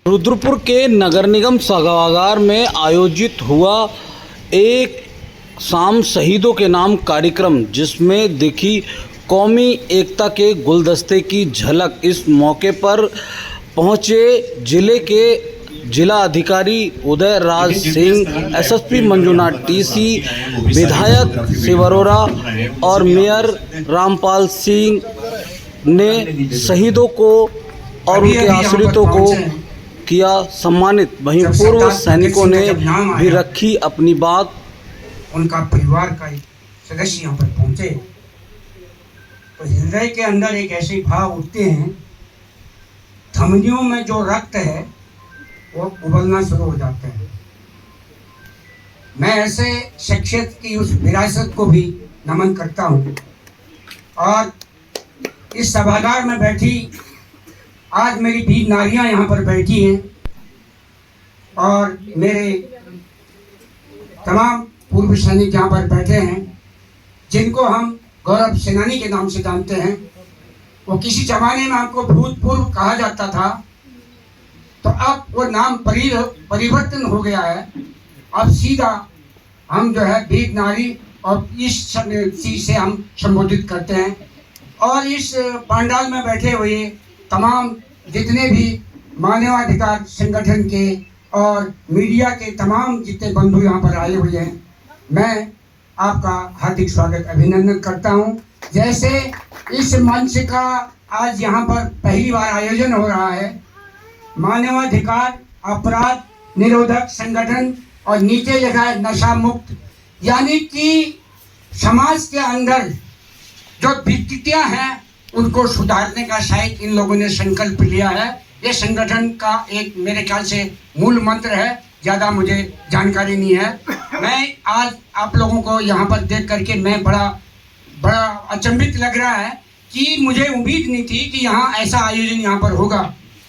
रुद्रपुर के नगर निगम सभागार में आयोजित हुआ एक शाम शहीदों के नाम कार्यक्रम, जिसमें दिखी कौमी एकता के गुलदस्ते की झलक। इस मौके पर पहुंचे जिले के जिला अधिकारी उदय राज सिंह, एसएसपी मंजुनाथ टीसी, विधायक शिव अरोरा और मेयर रामपाल सिंह ने शहीदों को और उनके आश्रितों को किया सम्मानित। वहीं पूर्व सैनिकों ने भी रखी अपनी बात। उनका परिवार का एक सदस्य यहाँ पर पहुंचे तो हृदय के अंदर एक ऐसे भाव उठते हैं, धमनियों में जो रक्त है वो उबलना शुरू हो जाते हैं। मैं ऐसे शख्सियत की उस विरासत को भी नमन करता हूँ। और इस सभागार में बैठी आज मेरी 20 नारियां यहाँ पर बैठी हैं और मेरे तमाम पूर्व सैनिक यहाँ पर बैठे हैं, जिनको हम गौरव सेनानी के नाम से जानते हैं। वो किसी जमाने में हमको भूतपूर्व कहा जाता था, तो अब वो नाम परिवर्तन हो गया है। अब सीधा हम जो है वीर नारी और इस चीज से हम संबोधित करते हैं। और इस पंडाल में बैठे हुए तमाम जितने भी मानवाधिकार संगठन के और मीडिया के तमाम जितने बंधु यहाँ पर आए हुए हैं, मैं आपका हार्दिक स्वागत अभिनंदन करता हूँ। जैसे इस मंच का आज यहाँ पर पहली बार आयोजन हो रहा है, मानवाधिकार अपराध निरोधक संगठन, और नीचे लिखा है नशा मुक्त, यानी कि समाज के अंदर जो विकृतियां हैं उनको सुधारने का शायद इन लोगों ने संकल्प लिया है। ये संगठन का एक मेरे ख्याल से मूल मंत्र है, ज़्यादा मुझे जानकारी नहीं है। मैं आज आप लोगों को यहाँ पर देख करके मैं बड़ा अचंभित लग रहा है कि मुझे उम्मीद नहीं थी कि यहाँ ऐसा आयोजन यहाँ पर होगा।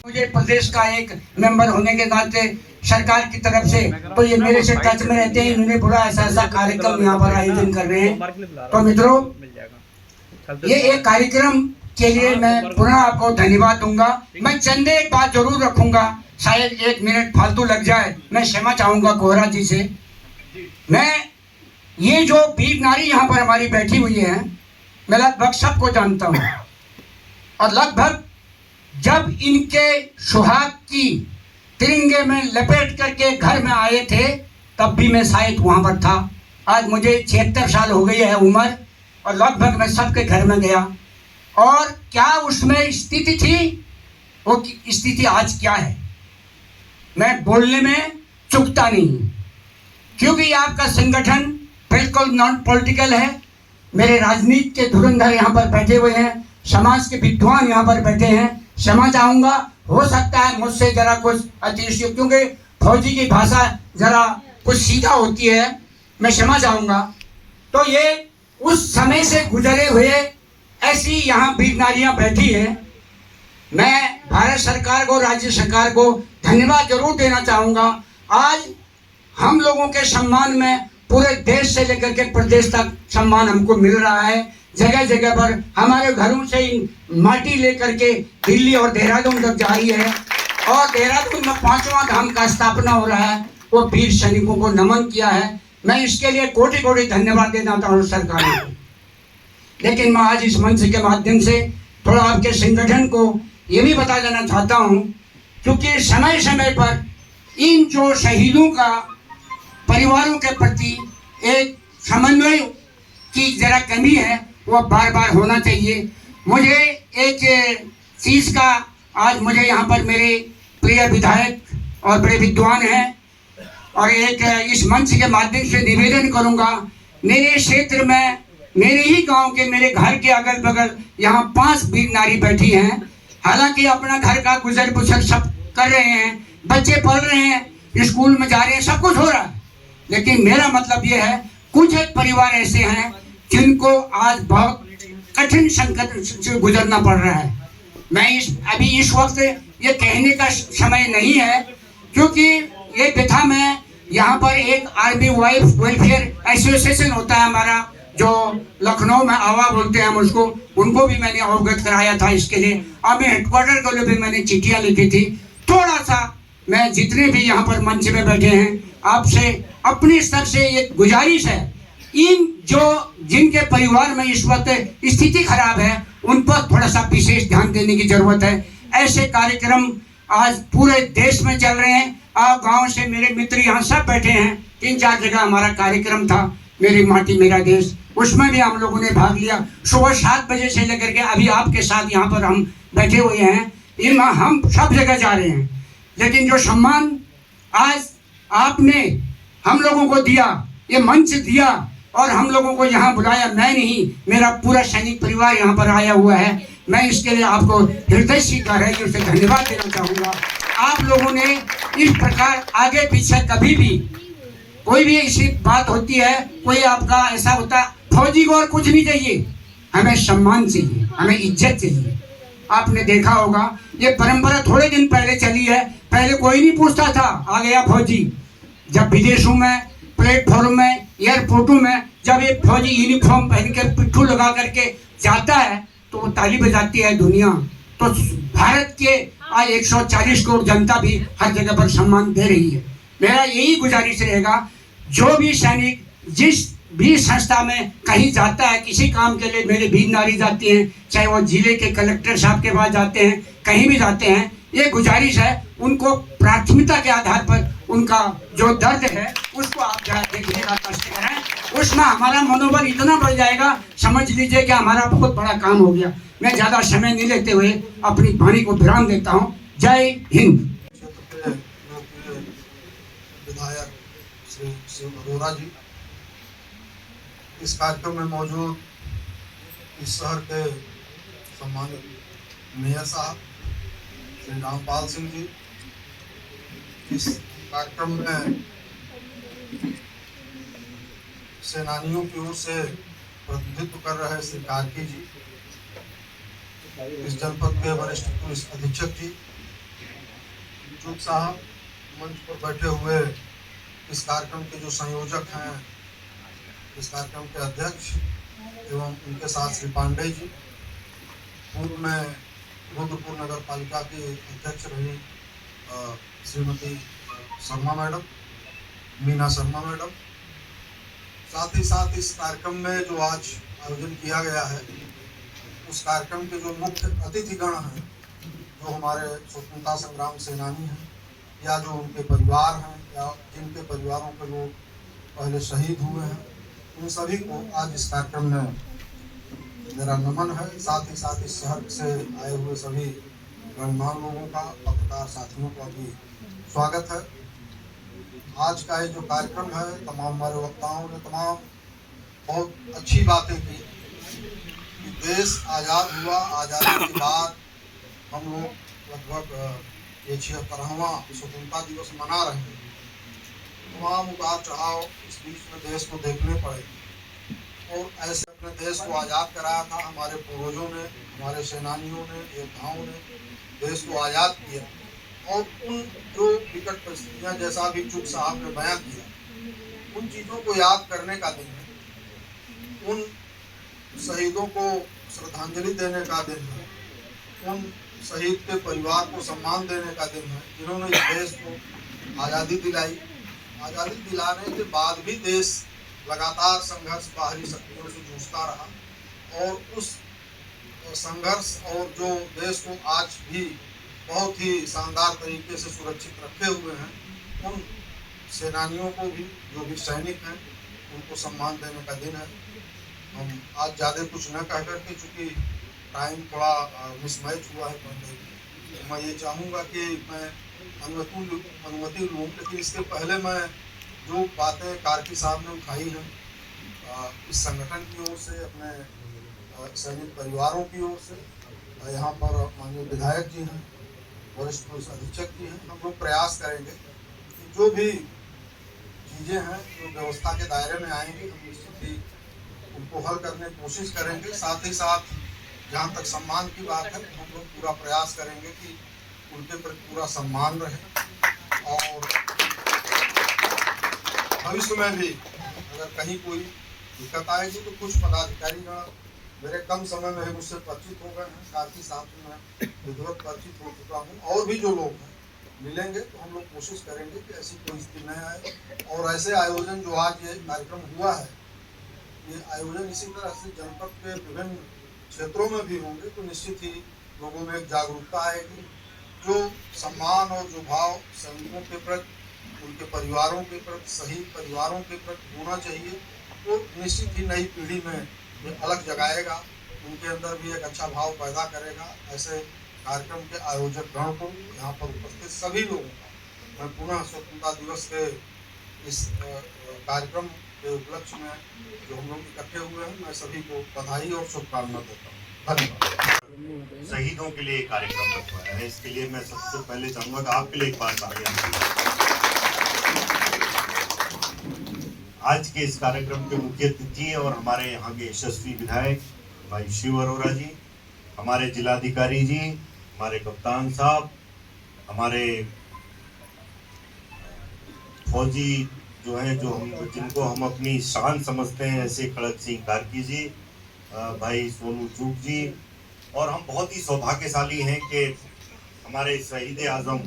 मुझे प्रदेश का एक मेंबर होने के नाते सरकार की तरफ से तो ये मेरे से टच में रहते हैं, इन्होंने पूरा ऐसा कार्यक्रम यहाँ पर आयोजन कर रहे हैं। तो मित्रों, ये एक कार्यक्रम के लिए मैं पुनः आपको धन्यवाद दूंगा। मैं चंद एक बात जरूर रखूंगा, शायद 1 मिनट फालतू लग जाए, मैं क्षमा चाहूंगा कोहरा जी से। मैं ये जो वीर नारी यहाँ पर हमारी बैठी हुई है, मैं लगभग सबको जानता हूँ, और लगभग जब इनके सुहाग की तिरंगे में लपेट करके घर में आए थे तब भी मैं शायद वहाँ पर था। आज मुझे 76 साल हो गई है उम्र, और लगभग मैं सबके घर में गया। और क्या उसमें स्थिति थी, वो स्थिति आज क्या है, मैं बोलने में चूकता नहीं, क्योंकि आपका संगठन बिल्कुल नॉन पॉलिटिकल है। मेरे राजनीति के धुरंधर यहाँ पर बैठे हुए हैं, समाज के विद्वान यहाँ पर बैठे हैं। क्षमा चाहूँगा, हो सकता है मुझसे जरा कुछ अतिशय, क्योंकि फौजी की भाषा जरा कुछ सीधा होती है, मैं क्षमा चाहूँगा। तो ये उस समय से गुजरे हुए ऐसी यहाँ वीर नारियाँ बैठी हैं। मैं भारत सरकार को, राज्य सरकार को धन्यवाद जरूर देना चाहूँगा। आज हम लोगों के सम्मान में पूरे देश से लेकर के प्रदेश तक सम्मान हमको मिल रहा है। जगह जगह पर हमारे घरों से माटी लेकर के दिल्ली और देहरादून तक जा रही है, और देहरादून में 5वां धाम का स्थापना हो रहा है। वो वीर सैनिकों को नमन किया है, मैं इसके लिए कोटि कोटि धन्यवाद देना चाहता हूँ सरकार को। लेकिन मैं आज इस मंच के माध्यम से थोड़ा आपके संगठन को ये भी बता देना चाहता हूँ, क्योंकि समय समय पर इन जो शहीदों का परिवारों के प्रति एक समन्वय की जरा कमी है, वो बार बार होना चाहिए। मुझे एक चीज़ का आज मुझे यहाँ पर मेरे प्रिय विधायक और बड़े विद्वान हैं, और एक इस मंच के माध्यम से निवेदन करूँगा, मेरे क्षेत्र में मेरे ही गांव के मेरे घर के अगल बगल यहाँ 5 वीर नारी बैठी हैं। हालांकि अपना घर का गुजर बसर सब कर रहे हैं, बच्चे पढ़ रहे हैं, स्कूल में जा रहे हैं, सब कुछ हो रहा है। लेकिन मेरा मतलब ये है, कुछ एक परिवार ऐसे हैं जिनको आज बहुत कठिन संकट से गुजरना पड़ रहा है। मैं अभी इस वक्त ये कहने का समय नहीं है, क्योंकि ये व्यथा में यहाँ पर एक आर्मी वाइफ वेलफेयर एसोसिएशन होता है हमारा, जो लखनऊ में आवा बोलते हैं हम उसको, उनको भी मैंने अवगत कराया था इसके लिए, और मैं हेडक्वार्टर को भी मैंने चिट्ठियाँ लिखी थी। थोड़ा सा मैं जितने भी यहाँ पर मंच में बैठे हैं आपसे अपने स्तर से एक गुजारिश है, इन जो जिनके परिवार में इस वक्त स्थिति खराब है उन पर थोड़ा सा विशेष ध्यान देने की जरूरत है। ऐसे कार्यक्रम आज पूरे देश में चल रहे हैं। आप गांव से मेरे मित्र यहाँ सब बैठे हैं, 3-4 जगह हमारा कार्यक्रम था, मेरी माटी मेरा देश, उसमें भी हम लोगों ने भाग लिया। सुबह 7 बजे से लेकर के अभी आपके साथ यहाँ पर हम बैठे हुए हैं, इन हम सब जगह जा रहे हैं। लेकिन जो सम्मान आज आपने हम लोगों को दिया, ये मंच दिया और हम लोगों को यहाँ बुलाया, मैं नहीं मेरा पूरा सैनिक परिवार यहाँ पर आया हुआ है, मैं इसके लिए आपको हृदय से धन्यवाद देना चाहूँगा। आप लोगों ने इस प्रकार आगे पीछे कभी भी कोई भी ऐसी बात होती है, कोई आपका ऐसा होता, फौजी को और कुछ नहीं चाहिए, हमें सम्मान चाहिए, हमें इज्जत चाहिए। आपने देखा होगा ये परंपरा थोड़े दिन पहले चली है, पहले कोई नहीं पूछता था, आ गया फौजी। जब विदेशों में प्लेटफॉर्म में एयरपोर्टों में जब ये फौजी यूनिफॉर्म पहन के पिट्ठू लगा करके जाता है तो वो ताली बजाती है दुनिया। तो भारत के आज 140 करोड़ जनता भी हर जगह पर सम्मान दे रही है। मेरा यही गुजारिश रहेगा, जो भी सैनिक जिस भी संस्था में कहीं जाता है किसी काम के लिए, मेरे वीर नारी जाती हैं, चाहे वो जिले के कलेक्टर साहब के पास जाते हैं, कहीं भी जाते हैं, ये गुजारिश है उनको प्राथमिकता के आधार पर उनका जो दर्द है उसको आप जरा देखने का कष्ट करें, उसमें हमारा मनोबल इतना बढ़ जाएगा, समझ लीजिए कि हमारा बहुत बड़ा काम हो गया। मैं ज़्यादा समय नहीं लेते हुए अपनी वाणी को विराम देता हूँ। जय हिंद। विधायक श्री शिव अरोरा जी, इस कार्यक्रम में मौजूद इस शहर के सम्मानित मेयर साहब श्री रामपाल सिंह जी, इस कार्यक्रम में सेनानियों की ओर से प्रतिनिधित्व कर रहे श्री कार्की जी, इस जनपद के वरिष्ठ पुलिस अधीक्षक जी, चूक साहब, मंच पर बैठे हुए इस कार्यक्रम के जो संयोजक हैं, इस कार्यक्रम के अध्यक्ष एवं उनके साथ श्री पांडे जी, पूर्व में रुद्रपुर नगर पालिका की अध्यक्ष रही श्रीमती शर्मा मैडम, मीना शर्मा मैडम, साथ ही साथ इस कार्यक्रम में जो आज आयोजन किया गया है उस कार्यक्रम के जो मुख्य अतिथिगण हैं, जो हमारे स्वतंत्रता संग्राम सेनानी हैं या जो उनके परिवार हैं या जिनके परिवारों के लोग पहले शहीद हुए हैं, उन सभी को आज इस कार्यक्रम में मेरा नमन है। साथ ही साथ इस शहर से आए हुए सभी गणमान्य लोगों का, पत्रकार साथियों का भी स्वागत है। आज का ये जो कार्यक्रम है, तमाम हमारे वक्ताओं ने तमाम बहुत अच्छी बातें की कि देश आज़ाद हुआ, आज़ादी के बाद हम लोग लगभग ये 76वां स्वतंत्रता दिवस मना रहे हैं। तमाम उतार चढ़ाव इस बीच में देश को देखने पड़े और ऐसे अपने देश को आज़ाद कराया था हमारे पूर्वजों ने, हमारे सेनानियों ने, योद्धाओं ने देश को आज़ाद किया। और उन जो विकट परिस्थितियाँ, जैसा अभी चूक साहब ने बयां किया, उन चीज़ों को याद करने का दिन है, उन शहीदों को श्रद्धांजलि देने का दिन है, उन शहीद के परिवार को सम्मान देने का दिन है जिन्होंने इस देश को आज़ादी दिलाई। आज़ादी दिलाने के बाद भी देश लगातार संघर्ष बाहरी शक्तियों से जूझता रहा और उस संघर्ष और जो देश को आज भी बहुत ही शानदार तरीके से सुरक्षित रखे हुए हैं, उन सेनानियों को भी, जो भी सैनिक हैं, उनको सम्मान देने का दिन है। हम आज ज़्यादा कुछ न कह करके, चूँकि टाइम थोड़ा मिसमैच हुआ है पहले, तो मैं ये चाहूँगा कि मैं अनुमति लूँ, लेकिन इसके पहले मैं जो बातें कार्की साहब ने उठाई हैं इस संगठन की ओर से, अपने सैनिक परिवारों की ओर से, यहाँ पर माननीय विधायक जी हैं, वरिष्ठ पुलिस अधीक्षक जी हैं, हम लोग प्रयास करेंगे कि जो भी चीज़ें हैं जो व्यवस्था के दायरे में आएंगी, हम निश्चित ही उनको हल करने की कोशिश करेंगे। साथ ही साथ जहाँ तक सम्मान की बात है, हम लोग पूरा प्रयास करेंगे कि उनके प्रति पूरा सम्मान रहे और भविष्य में भी अगर कहीं कोई दिक्कत आएगी तो कुछ पदाधिकारी मेरे कम समय में मुझसे परिचित हो गए हैं। कार्की साहब से मैं विधिवत परिचित हो चुका हूँ और भी जो लोग हैं मिलेंगे तो हम लोग कोशिश करेंगे कि ऐसी कोई स्थिति न आए। और ऐसे आयोजन जो आज ये कार्यक्रम हुआ है, ये आयोजन इसी तरह से जनपद के विभिन्न क्षेत्रों में भी होंगे तो निश्चित ही लोगों में एक जागरूकता आएगी। जो सम्मान और जो भाव सैनिकों के प्रति, उनके परिवारों के प्रति, शहीद परिवारों के प्रति होना चाहिए, तो निश्चित ही नई पीढ़ी में ये अलग जगाएगा, उनके अंदर भी एक अच्छा भाव पैदा करेगा। ऐसे कार्यक्रम के आयोजक गण को, यहाँ पर उपस्थित सभी लोगों का मैं पुनः स्वतंत्रता दिवस के इस कार्यक्रम के उपलक्ष्य में जो हम लोग इकट्ठे हुए हैं, मैं सभी को बधाई और शुभकामना देता हूँ। धन्यवाद। शहीदों के लिए कार्यक्रम रखवाया है, इसके लिए मैं सबसे पहले चाहूंगा कि आपके लिए एक बात तालियां। आज के इस कार्यक्रम के मुख्य अतिथि और हमारे यहाँ के यशस्वी विधायक भाई शिव अरोरा जी, हमारे जिलाधिकारी जी, हमारे कप्तान साहब, हमारे फौजी जो हैं, जिनको हम अपनी शान समझते हैं, ऐसे खड़क सिंह कार्की जी, भाई सोनू चूक जी, और हम बहुत ही सौभाग्यशाली हैं कि हमारे शहीद आजम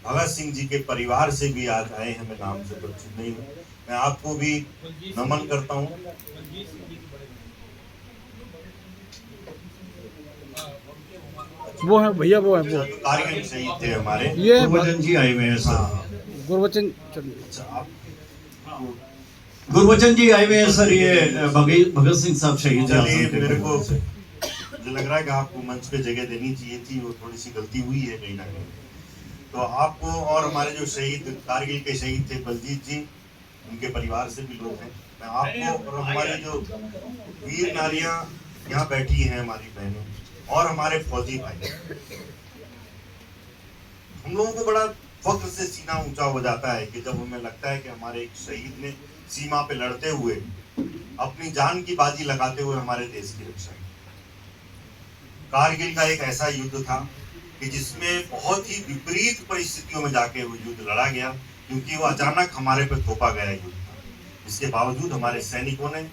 भगत सिंह जी के परिवार से भी आज आए हैं। मैं नाम से परिचित नहीं हूँ, मैं आपको भी नमन करता हूँ। वो है भैया, वो है वो कारगिल शहीद थे हमारे, ये गुरबचन जी आए हुए हैं। हाँ, गुरबचन अच्छा, आप गुरबचन जी आए हुए हैं सर। ये भगत सिंह साहब शहीद। चलिए, मेरे को मुझे लग रहा है कि आपको मंच पे जगह देनी चाहिए थी, वो थोड़ी सी गलती हुई है कहीं ना कहीं। तो आपको और हमारे जो शहीद कारगिल के शहीद थे बलजीत जी, उनके परिवार से भी लोग हैं, मैं आपको और हमारी जो वीर नारियां यहाँ बैठी हैं, हमारी बहनें और हमारे फौजी भाई, हम लोगों को बड़ा फख्र से सीना ऊंचा हो जाता है कि जब हमें लगता है कि हमारे एक शहीद ने सीमा पे लड़ते हुए अपनी जान की बाजी लगाते हुए हमारे देश की रक्षा की। कारगिल का एक ऐसा युद्ध था कि जिसमें बहुत ही विपरीत परिस्थितियों में जाके वो युद्ध लड़ा गया, क्योंकि वो अचानक हमारे पे थोपा गया युद्ध था। इसके बावजूद हमारे सैनिकों ने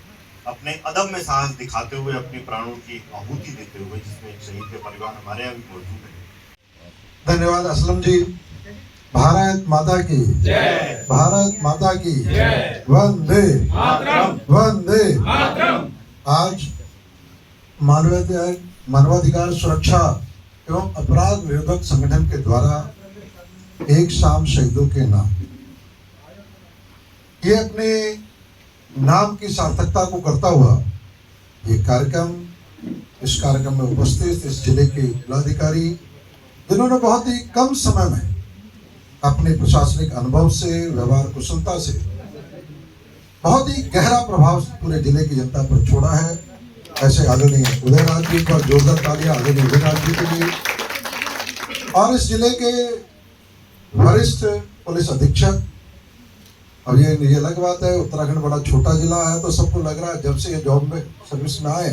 अपने अदम्य साहस दिखाते हुए अपने प्राणों की आहुति देते हुए, जिसमें एक शहीद के परिवार हमारे यहाँ भी मौजूद है। धन्यवाद असलम जी। भारत माता की जय। भारत माता की जय। वंदे मातरम। वंदे मातरम। आज मानवाधिकार सुरक्षा एवं अपराध निरोधक संगठन के द्वारा एक शाम शहीदों के नाम, ये अपने नाम की सार्थकता को करता हुआ ये कार्यक्रम, इस कार्यक्रम में उपस्थित इस जिले के जिलाधिकारी, जिन्होंने बहुत ही कम समय में अपने प्रशासनिक अनुभव से, व्यवहार कुशलता से बहुत ही गहरा प्रभाव पूरे जिले की जनता पर छोड़ा है, ऐसे आदरणीय उदयराज जी पर जोरदार तालियां आदरणीय उदयराज जी के लिए। और इस जिले के वरिष्ठ पुलिस अधीक्षक, अब ये अलग बात है, उत्तराखंड बड़ा छोटा जिला है तो सबको लग रहा है जब से ये जॉब में सर्विस में आए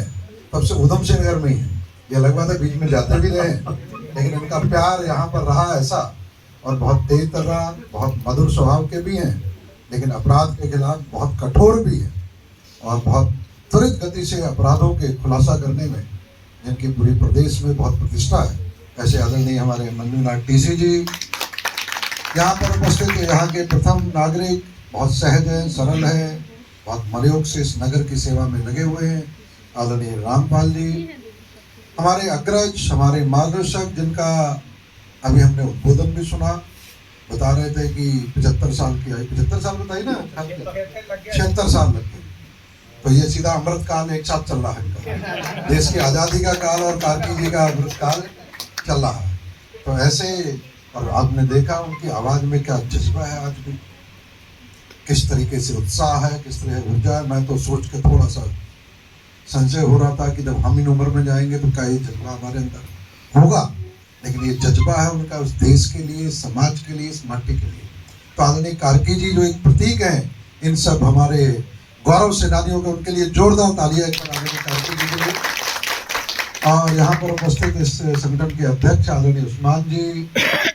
तब से उधम सिंह नगर में ही है, ये अलग बात है, बीच में जाते भी रहे, लेकिन इनका प्यार यहाँ पर रहा ऐसा, और बहुत तेज तर्रार, बहुत मधुर स्वभाव के भी हैं, लेकिन अपराध के खिलाफ बहुत कठोर भी है और बहुत त्वरित गति से अपराधों के खुलासा करने में जिनकी पूरी प्रदेश में बहुत प्रतिष्ठा है, ऐसे आदरणीय हमारे मंजूनाथ टीसी जी यहाँ पर उपस्थित है। यहाँ के प्रथम नागरिक, बहुत सहज हैं, सरल हैं, बहुत मनयोग से इस नगर की सेवा में लगे हुए हैं, आदरणीय रामपाल जी, हमारे अग्रज, हमारे मार्गदर्शक, जिनका अभी हमने उद्बोधन भी सुना, बता रहे थे कि 75 साल की आई, 75 साल बताई ना, 76 साल लग गए, तो ये सीधा अमृत काल एक साथ चल रहा है, देश की आज़ादी का काल और कार्की जी का अमृत काल चल रहा है। तो ऐसे, और आपने देखा उनकी आवाज़ में क्या जज्बा है, आज भी किस तरीके से उत्साह है, किस तरह ऊर्जा है। मैं तो सोच के थोड़ा सा संशय हो रहा था कि जब हम इन उम्र में जाएंगे तो क्या ये जज्बा हमारे अंदर होगा, लेकिन ये जज्बा है उनका उस देश के लिए, समाज के लिए, इस माटी के लिए। तो आदरणीय कार्की जी जो एक प्रतीक हैं इन सब हमारे गौरव सेनानियों के, उनके लिए जोरदार तालियां आदरणीय कार्की जी के लिए। और यहाँ पर उपस्थित इस संगठन के अध्यक्ष आदरणीय उस्मान जी,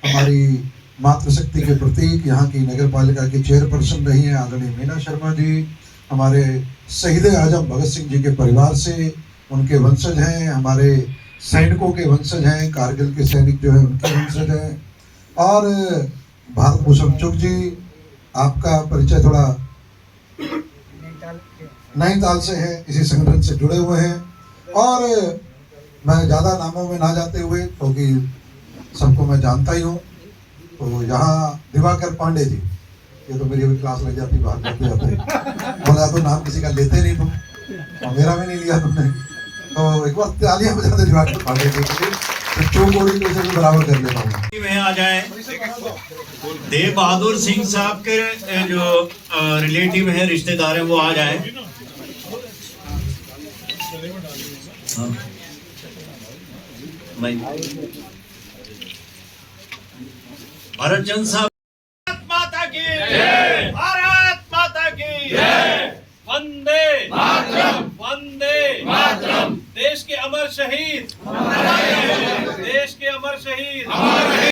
हमारी मातृशक्ति के प्रतीक, यहाँ की नगर पालिका की चेयरपर्सन रही हैं आदरणीय मीना शर्मा जी, हमारे शहीद आजम भगत सिंह जी के परिवार से, उनके वंशज हैं, हमारे सैनिकों के वंशज हैं, कारगिल के सैनिक जो है उनके वंशज हैं, और भारत भूषण चुग जी, आपका परिचय थोड़ा नैनीताल से है, इसी संगठन से जुड़े हुए हैं। और मैं ज़्यादा नामों में ना जाते हुए, क्योंकि सबको मैं जानता ही हूँ, तो यहाँ दिवाकर पांडे जी, ये तो मेरी अभी क्लास लग जाती बात करते जाते, बोला तो नाम किसी का लेते नहीं तुम, और मेरा भी नहीं लिया तुमने, तो एक बार तालियां बजाते दिवाकर पांडे जी के लिए, तो चौकोड़ी को से भी बराबर कर लेता हूँ। में आ जाए देव बहादुर सिंह साहब के जो रिलेटिव है, रिश्तेदार हैं, वो आ जाए। भरत चंद साहब, भारत माता की जय, भारत माता की जय, वंदे मातरम, वंदे मातरम। देश के अमर शहीद, देश के अमर शहीद।